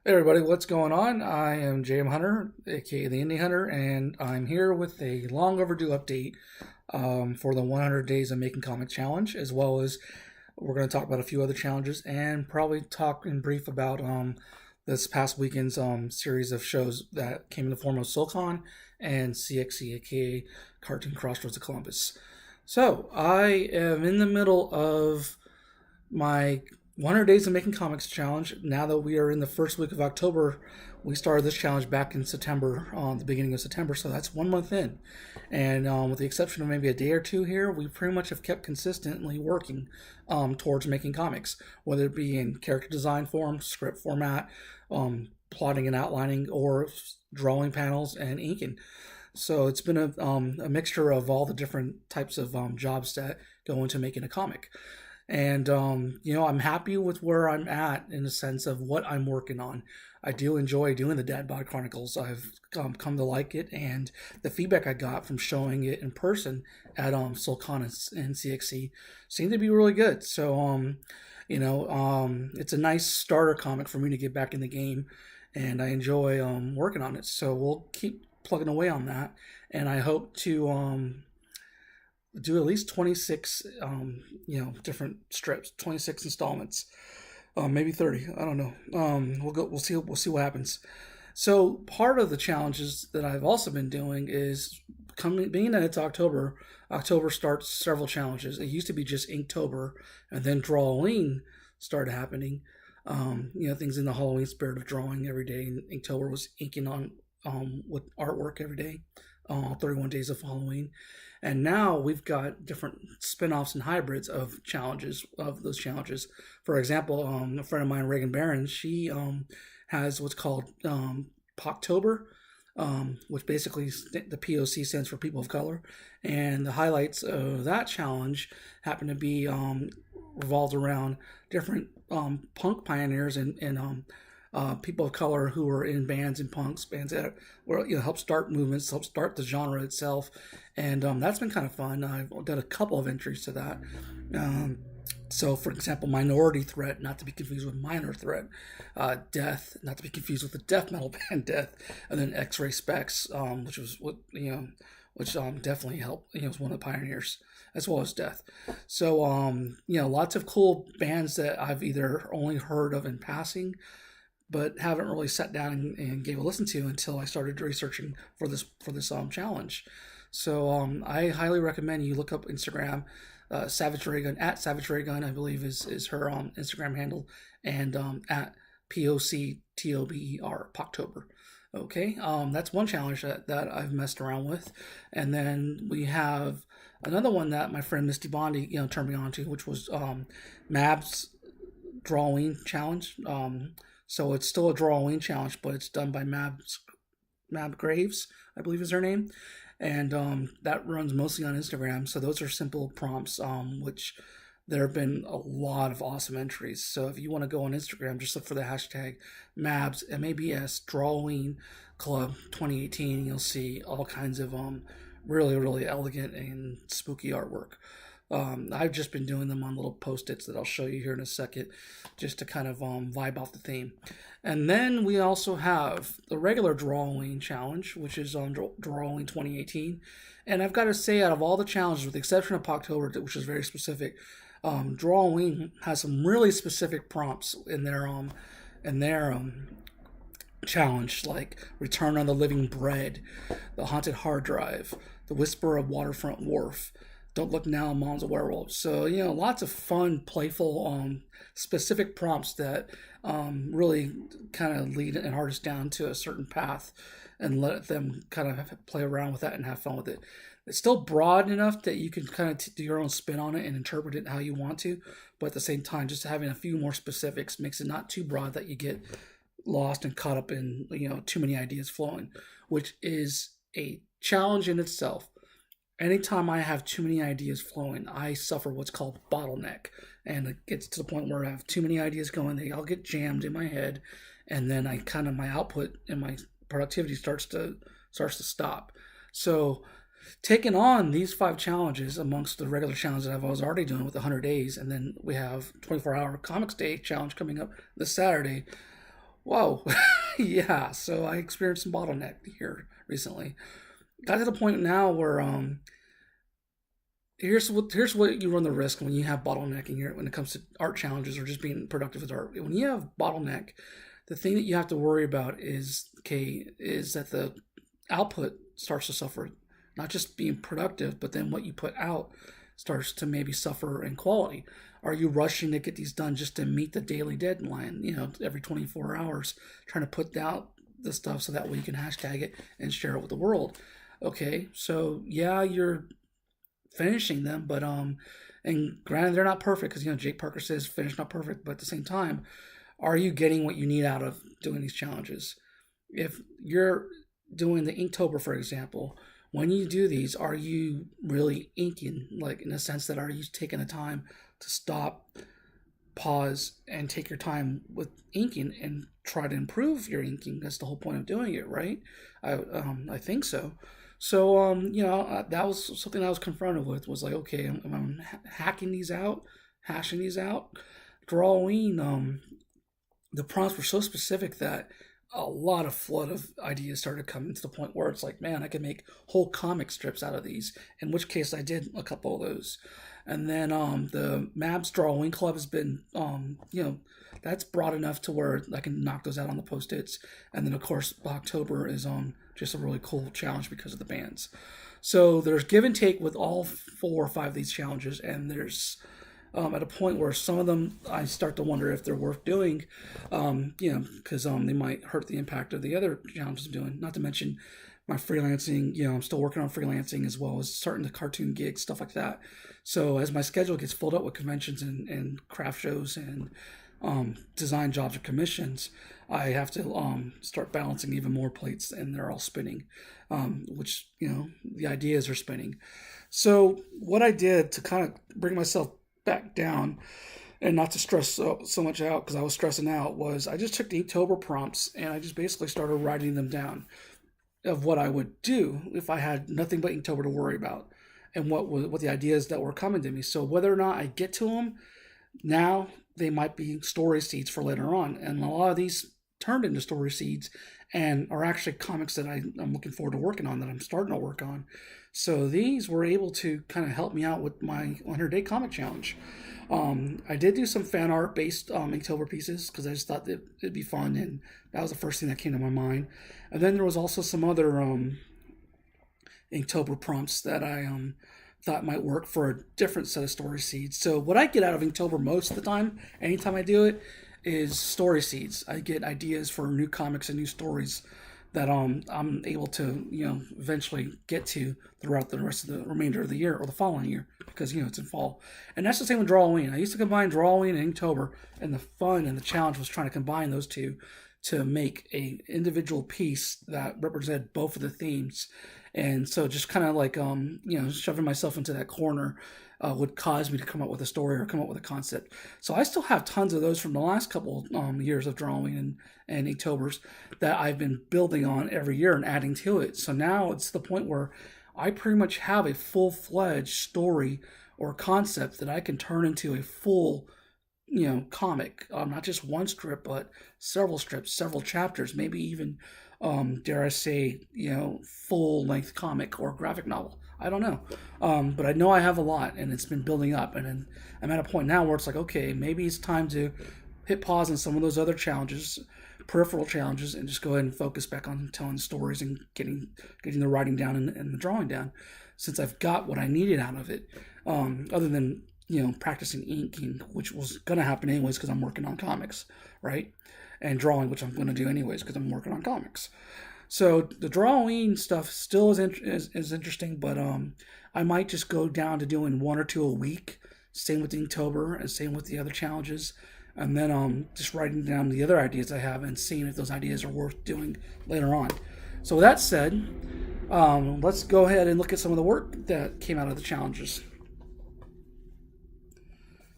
Hey everybody, what's going on? I am JM Hunter, aka the Indie Hunter, and I'm here with a long overdue update for the 100 Days of Making Comic Challenge, as well as we're going to talk about a few other challenges and probably talk in brief about this past weekend's series of shows that came in the form of SoulCon and CXC, aka Cartoon Crossroads of Columbus. So I am in the middle of my 100 Days of Making Comics challenge. Now that we are in the first week of October, we started this challenge back in September, the beginning of September, so that's 1 month in. And with the exception of maybe a day or two here, we pretty much have kept consistently working towards making comics, whether it be in character design form, script format, plotting and outlining, or drawing panels and inking. So it's been a mixture of all the different types of jobs that go into making a comic. And, I'm happy with where I'm at in the sense of what I'm working on. I do enjoy doing the Dad Bod Chronicles. I've come to like it, and the feedback I got from showing it in person at SoulCon and CXC seemed to be really good. So, it's a nice starter comic for me to get back in the game, and I enjoy working on it. So we'll keep plugging away on that, and I hope to do at least 26 different strips, 26 installments, maybe 30, I don't know. We'll see what happens. So part of the challenges that I've also been doing is being that it's October starts several challenges. It used to be just Inktober, and then Drawing started happening. Things in the Halloween spirit of drawing every day, and Inktober was inking on with artwork every day, 31 days of Halloween. And now we've got different spin-offs and hybrids of those challenges. For example, a friend of mine, Reagan Barron, she has what's called P.O.Ctober, which basically the POC stands for people of color. And the highlights of that challenge happen to be revolved around different punk pioneers and people of color who are in bands and bands that help start movements, help start the genre itself, and that's been kind of fun. I've done a couple of entries to that. So, for example, Minority Threat, not to be confused with Minor Threat, Death, not to be confused with the death metal band Death, and then X-Ray Specs, which definitely helped. Was one of the pioneers, as well as Death. So, lots of cool bands that I've either only heard of in passing, but haven't really sat down and gave a listen to until I started researching for this challenge. So I highly recommend you look up Instagram, Savage Raygun, at Savage Raygun, I believe is her Instagram handle, and at P.O.Ctober, P.O.Ctober. Okay, that's one challenge that I've messed around with. And then we have another one that my friend Misty Bondi turned me on to, which was Mab's drawing challenge. So it's still a drawing challenge, but it's done by Mab Graves, I believe is her name. And that runs mostly on Instagram. So those are simple prompts, which there have been a lot of awesome entries. So if you want to go on Instagram, just look for the hashtag Mabs, MABS, Drawing Club 2018. You'll see all kinds of really, really elegant and spooky artwork. I've just been doing them on little Post-its that I'll show you here in a second, just to kind of vibe off the theme. And then we also have the regular Drawing challenge, which is on Drawing 2018. And I've got to say, out of all the challenges, with the exception of P.O.Ctober, which is very specific, Drawing has some really specific prompts in their challenge, like Return on the Living Bread, The Haunted Hard Drive, The Whisper of Waterfront Wharf, Don't Look Now, Mom's a Werewolf. So, lots of fun, playful, specific prompts that really kind of lead an artist down to a certain path and let them kind of play around with that and have fun with it. It's still broad enough that you can kind of do your own spin on it and interpret it how you want to, but at the same time, just having a few more specifics makes it not too broad that you get lost and caught up in, too many ideas flowing, which is a challenge in itself. Anytime I have too many ideas flowing, I suffer what's called bottleneck, and it gets to the point where I have too many ideas going. They all get jammed in my head, and then my output and my productivity starts to stop. So taking on these 5 challenges amongst the regular challenges that I was already doing with 100 days, and then we have 24-hour Comics Day challenge coming up this Saturday, Whoa. Yeah, so I experienced some bottleneck here recently. Got to the point now where here's what you run the risk when you have bottlenecking here when it comes to art challenges or just being productive with art. When you have bottleneck, the thing that you have to worry about is that the output starts to suffer, not just being productive, but then what you put out starts to maybe suffer in quality. Are you rushing to get these done just to meet the daily deadline? Every 24 hours, trying to put out the stuff so that way you can hashtag it and share it with the world. Okay, so yeah, you're finishing them, but and granted they're not perfect because Jake Parker says finish not perfect, but at the same time, are you getting what you need out of doing these challenges? If you're doing the Inktober, for example, when you do these, are you really inking, like in the sense that are you taking the time to stop, pause, and take your time with inking and try to improve your inking? That's the whole point of doing it, right? I think so. So that was something I was confronted with. Was like, okay, I'm hacking these out, hashing these out. Drawing, the prompts were so specific that a lot of flood of ideas started coming to the point where it's like, man, I could make whole comic strips out of these. In which case, I did a couple of those. And then the Mabs Drawing Club has been, that's broad enough to where I can knock those out on the post-its. And then, of course, P.O.Ctober is just a really cool challenge because of the bands. So there's give and take with all 4 or 5 of these challenges, and there's at a point where some of them I start to wonder if they're worth doing, because they might hurt the impact of the other challenges I'm doing. Not to mention my freelancing. I'm still working on freelancing as well as starting the cartoon gigs, stuff like that. So as my schedule gets filled up with conventions and craft shows and design jobs or commissions, I have to start balancing even more plates, and they're all spinning, which the ideas are spinning. So what I did to kind of bring myself back down and not to stress so much out, because I was stressing out, was I just took the October prompts and I just basically started writing them down of what I would do if I had nothing but October to worry about, and what the ideas that were coming to me. So whether or not I get to them now, they might be story seeds for later on, and a lot of these turned into story seeds and are actually comics that I'm looking forward to working on, that I'm starting to work on. So these were able to kind of help me out with my 100-day comic challenge. I did do some fan art based Inktober pieces because I just thought that it'd be fun, and that was the first thing that came to my mind. And then there was also some other Inktober prompts that I thought might work for a different set of story seeds. So what I get out of Inktober most of the time, anytime I do it, is story seeds. I get ideas for new comics and new stories that I'm able to eventually get to throughout the rest of the remainder of the year or the following year, because it's in fall. And that's the same with Drawing. I used to combine Drawing and Inktober, and the fun and the challenge was trying to combine those two to make a individual piece that represented both of the themes. And so just kind of like shoving myself into that corner would cause me to come up with a story or come up with a concept. So I still have tons of those from the last couple years of Drawing and Octobers that I've been building on every year and adding to it. So now it's the point where I pretty much have a full-fledged story or concept that I can turn into a full comic, not just one strip, but several strips, several chapters, maybe even dare I say, full-length comic or graphic novel. I don't know. But I know I have a lot, and it's been building up. And I'm at a point now where it's like, okay, maybe it's time to hit pause on some of those other challenges, peripheral challenges, and just go ahead and focus back on telling stories and getting the writing down and the drawing down, since I've got what I needed out of it, other than, practicing inking, which was going to happen anyways because I'm working on comics, right? And drawing, which I'm going to do anyways because I'm working on comics. So the drawing stuff still is interesting, but I might just go down to doing 1 or 2 a week. Same with Inktober and same with the other challenges, and then just writing down the other ideas I have and seeing if those ideas are worth doing later on. So with that said, let's go ahead and look at some of the work that came out of the challenges.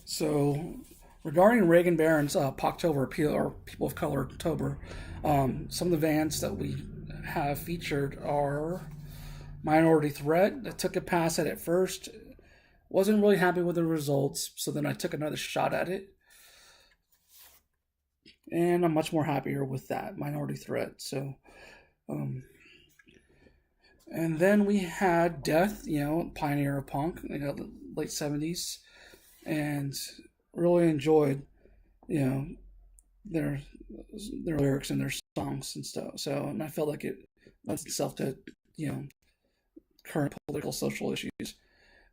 So regarding Reagan Barron's P.O.Ctober, or People of Color October, some of the vans that we have featured are Minority Threat. I took a pass at it first. Wasn't really happy with the results, so then I took another shot at it. and I'm much more happier with that Minority Threat. So, and then we had Death, pioneer of punk, late '70s, and really enjoyed, you know, their their lyrics and their songs and stuff. So, and I felt like it lends itself to, you know, current political social issues.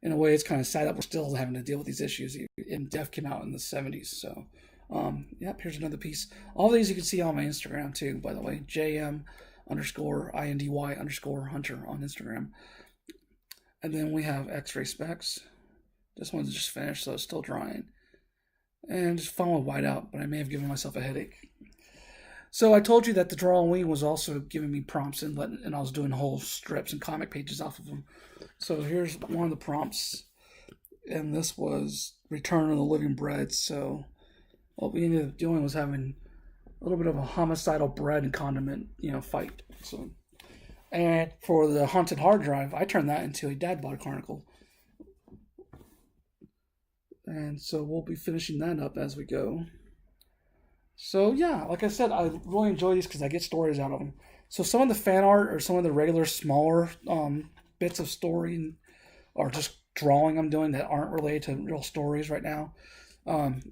In a way, it's kind of sad that we're still having to deal with these issues. And Def came out in the '70s, so yep. Here's another piece. All these you can see on my Instagram too, by the way. JM_INDY_Hunter on Instagram. And then we have X-Ray Specs. This one's just finished, so it's still drying. And just fun with whiteout, but I may have given myself a headache. So I told you that the drawing was also giving me prompts, and I was doing whole strips and comic pages off of them. So here's one of the prompts, and this was Return of the Living Bread. So what we ended up doing was having a little bit of a homicidal bread and condiment, fight. So, and for the haunted hard drive, I turned that into a dad bod chronicle. And so we'll be finishing that up as we go. So yeah, like I said, I really enjoy these because I get stories out of them. So some of the fan art or some of the regular smaller bits of story or just drawing I'm doing that aren't related to real stories right now, kind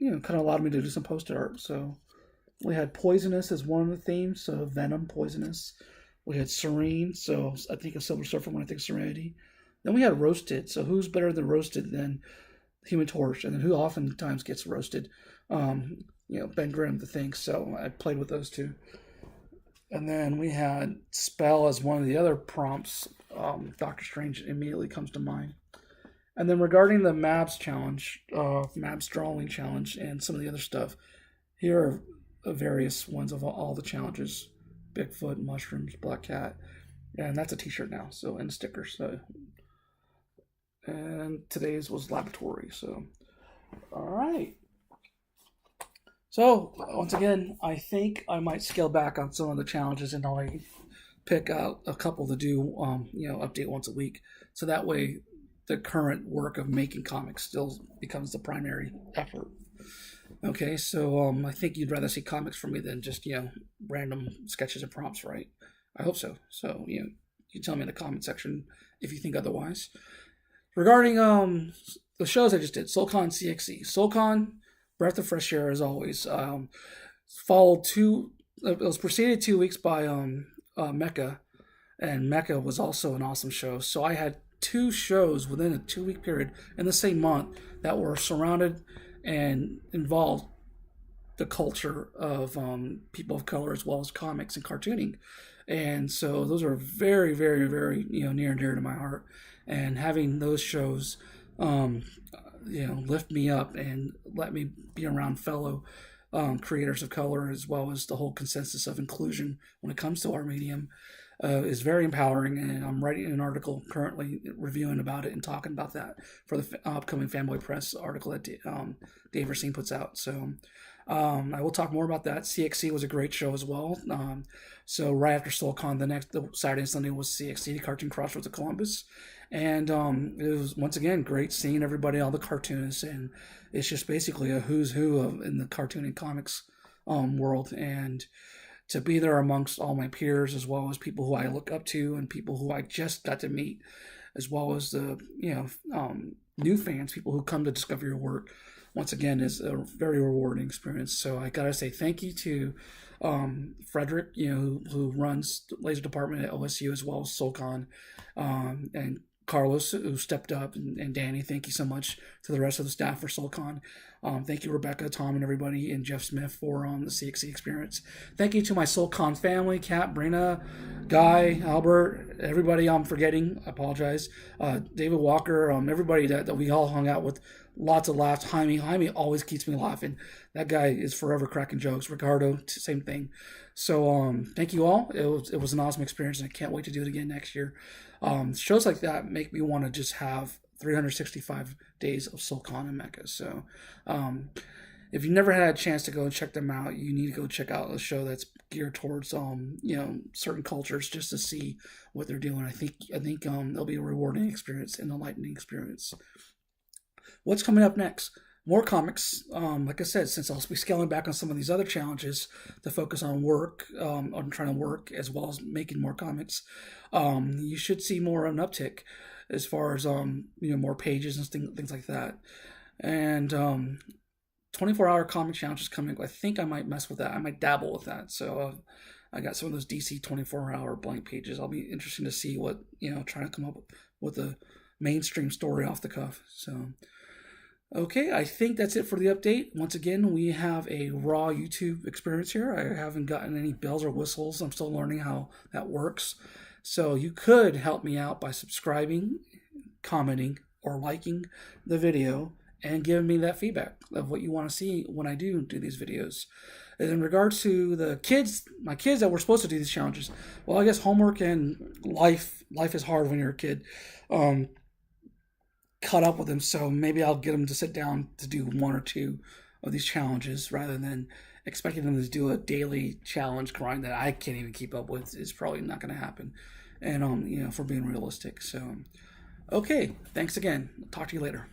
of allowed me to do some poster art. So we had Poisonous as one of the themes, so Venom, Poisonous. We had Serene, so I think of Silver Surfer when I think Serenity. Then we had Roasted, so who's better than Roasted than Human Torch, and then who oftentimes gets roasted, Ben Grimm, the Thing. So I played with those two. And then we had Spell as one of the other prompts. Doctor Strange immediately comes to mind. And then regarding the Mabs challenge, Mabs drawing challenge, and some of the other stuff, here are various ones of all the challenges: Bigfoot, mushrooms, Black Cat, and that's a T-shirt now. So, and stickers. So. And today's was Laboratory. So, all right. So, once again, I think I might scale back on some of the challenges and only pick out a couple to do, update once a week. So that way, the current work of making comics still becomes the primary effort. Okay, so I think you'd rather see comics from me than just, random sketches and prompts, right? I hope so. So, you tell me in the comment section if you think otherwise. Regarding the shows I just did, SoulCon, CXC. SoulCon, breath of fresh air as always. Followed it was preceded 2 weeks by Mecca, and Mecca was also an awesome show. So I had 2 shows within a 2-week period in the same month that were surrounded and involved the culture of people of color as well as comics and cartooning. And so those are very, very, very, near and dear to my heart. And having those shows, lift me up and let me be around fellow creators of color, as well as the whole consensus of inclusion when it comes to our medium, is very empowering. And I'm writing an article currently reviewing about it and talking about that for the upcoming Fanboy Press article that Dave Racine puts out. So I will talk more about that. CXC was a great show as well. So right after SoulCon, the Saturday and Sunday was CXC, the Cartoon Crossroads of Columbus. And it was, once again, great seeing everybody, all the cartoonists. And it's just basically a who's who in the cartoon and comics world. And to be there amongst all my peers, as well as people who I look up to and people who I just got to meet, as well as the, new fans, people who come to discover your work, once again, is a very rewarding experience. So I gotta say thank you to Frederick, who runs the laser department at OSU, as well as SoulCon, and Carlos, who stepped up, and Danny. Thank you so much to the rest of the staff for SoulCon. Thank you, Rebecca, Tom, and everybody, and Jeff Smith for the CXC experience. Thank you to my SoulCon family: Kat, Brina, Guy, Albert, everybody I'm forgetting. I apologize. David Walker, everybody that we all hung out with. Lots of laughs. Jaime always keeps me laughing. That guy is forever cracking jokes. Ricardo, same thing. So thank you all. It was an awesome experience, and I can't wait to do it again next year. Shows like that make me want to just have 365 days of SoulCon and Mecca. So if you never had a chance to go and check them out, you need to go check out a show that's geared towards certain cultures, just to see what they're doing. I think it'll be a rewarding experience and a enlightening experience. What's coming up next? more comics. Like I said, since I'll be scaling back on some of these other challenges to focus on work, on trying to work as well as making more comics, you should see more of an uptick as far as more pages and things like that. And 24-hour comic challenge is coming. I think I might mess with that. I might dabble with that. So I got some of those DC 24-hour blank pages. I'll be interested to see what, trying to come up with a mainstream story off the cuff. So, okay, I think that's it for the update. Once again, we have a raw YouTube experience here. I haven't gotten any bells or whistles. I'm still learning how that works. So you could help me out by subscribing, commenting, or liking the video and giving me that feedback of what you want to see when I do these videos. And in regards to the kids, my kids that were supposed to do these challenges, well, I guess homework and life is hard when you're a kid. Caught up with them, so maybe I'll get them to sit down to do one or two of these challenges rather than expecting them to do a daily challenge grind that I can't even keep up with. Is probably not going to happen. And for being realistic. So, okay, thanks again. Talk to you later.